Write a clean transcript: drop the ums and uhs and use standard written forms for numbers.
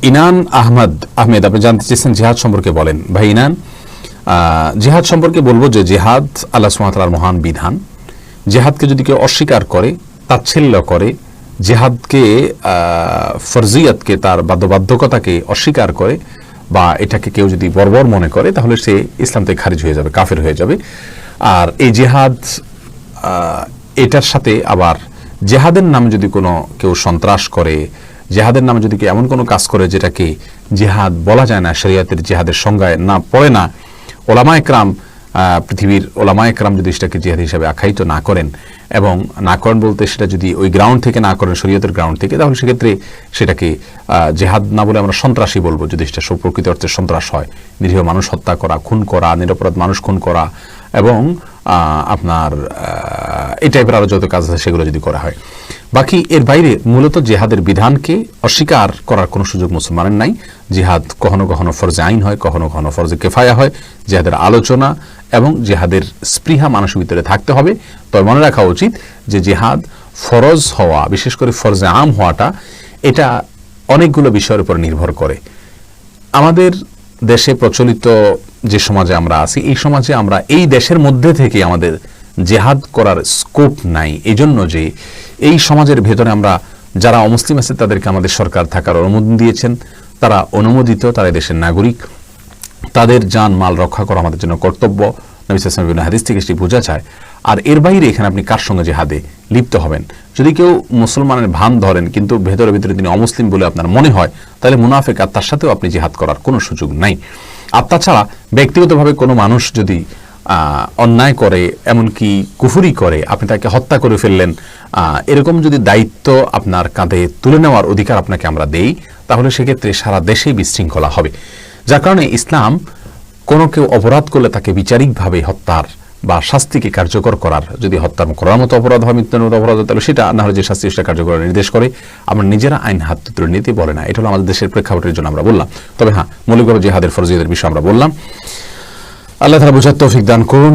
ইনান আহমেদ আপনি জানতে চেয়েছেন জিহাদ সম্পর্কে বলেন। ভাই ইনান, জিহাদ সম্পর্কে বলবো যে জিহাদ আল্লাহ সুবহানাহু ওয়া তাআলার মহান বিধান। জিহাদকে যদি কেউ অস্বীকার করে, তাচ্ছিল্য করে, জিহাদকে ফরজিয়াতকে, তার বাধ্যবাধকতাকে অস্বীকার করে, বা এটাকে কেউ যদি বর্বর মনে করে, তাহলে সে ইসলাম থেকে খারিজ হয়ে যাবে, কাফের হয়ে যাবে। আর এই জিহাদ, এটার সাথে আবার জেহাদের নামে যদি কোনো কেউ সন্ত্রাস করে, জেহাদের নামে যদি কেউ এমন কোনো কাজ করে যেটাকে জিহাদ বলা যায় না, শরিয়াতের জিহাদের সংজ্ঞায় না পড়ে না, ওলামা একরাম, পৃথিবীর ওলামা একরাম যদি সেটাকে জিহাদ হিসাবে আখ্যায়িত না করেন, এবং না করেন বলতে সেটা যদি ওই গ্রাউন্ড থেকে না করেন, শরিয়তের গ্রাউন্ড থেকে, তাহলে সেক্ষেত্রে সেটাকে জেহাদ না বলে আমরা সন্ত্রাসী বলবো, যদি সেটা প্রকৃত অর্থে সন্ত্রাস হয়। নিরীহ মানুষ হত্যা করা, খুন করা, নিরপরাধ মানুষ খুন করা, এবং আপনার এই টাইপের আরো যত কাজ আছে সেগুলো যদি করা হয়। বাকি এর বাইরে মূলত জিহাদের বিধানকে অস্বীকার করার কোনো সুযোগ মুসলমানের নাই। জিহাদ কখনো কখনো ফরজে আইন হয়, কখনো কখনো ফরজে কেফায়া হয়। জিহাদের আলোচনা এবং জিহাদের স্পৃহা মানুষের ভিতরে থাকতে হবে। তবে মনে রাখা উচিত যে জিহাদ ফরজ হওয়া, বিশেষ করে ফরজে আম হওয়াটা, এটা অনেকগুলো বিষয়ের উপর নির্ভর করে। আমাদের দেশে প্রচলিত যে সমাজে আমরা আছি, এই সমাজে আমরা এই দেশের মধ্যে থেকে আমাদের জেহাদ করার স্কোপ নাই। এই জন্য যে এই সমাজের ভেতরে আমরা যারা অমুসলিম আছে তাদেরকে আমাদের সরকার থাকার অনুমোদন দিয়েছেন, তারা অনুমোদিত, তারা দেশের নাগরিক, তাদের জান মাল রক্ষা করা আমাদের জন্য কর্তব্য। নবী সাল্লাল্লাহু আলাইহি ওয়াসাল্লাম হাদিস থেকে সেটি বোঝা যায়। আর এর বাইরে এখানে আপনি কার সঙ্গে জিহাদে লিপ্ত হবেন? যদি কেউ মুসলমানের ভান ধরেন কিন্তু ভেতরে ভিতরে তিনি অমুসলিম বলে আপনার মনে হয়, তাহলে মুনাফিক, আর তার সাথেও আপনি জিহাদ করার কোনো সুযোগ নাই। আর তাছাড়া ব্যক্তিগতভাবে কোনো মানুষ যদি অন্যায় করে, এমনকি কুফরি করে, আপনি তাকে হত্যা করে ফেললেন, এরকম যদি দায়িত্ব আপনার কাঁধে তুলে নেওয়ার অধিকার আপনাকে আমরা দেই, তাহলে সেক্ষেত্রে সারা দেশেই বিশৃঙ্খলা হবে। যার কারণে ইসলাম কোনো কেউ অপরাধ করলে তাকে বিচারিকভাবে হত্যার বা শাস্তিকে কার্যকর করার, যদি হত্যা করার মতো অপরাধ হয়, মৃত্যুর মতো অপরাধ হয়, তাহলে সেটা না হলে যে শাস্তি সেটা কার্যকর নির্দেশ করে। আমরা নিজেরা আইন হাত তুলে নিতে বলে না। এটা হলো আমাদের দেশের প্রেক্ষাপটের জন্য আমরা বললাম। তবে হ্যাঁ, মৌলিকভাবে জিহাদের ফরজিয়তের বিষয় আমরা বললাম। আল্লাহ তাআলা বুঝার তৌফিক দান করুন।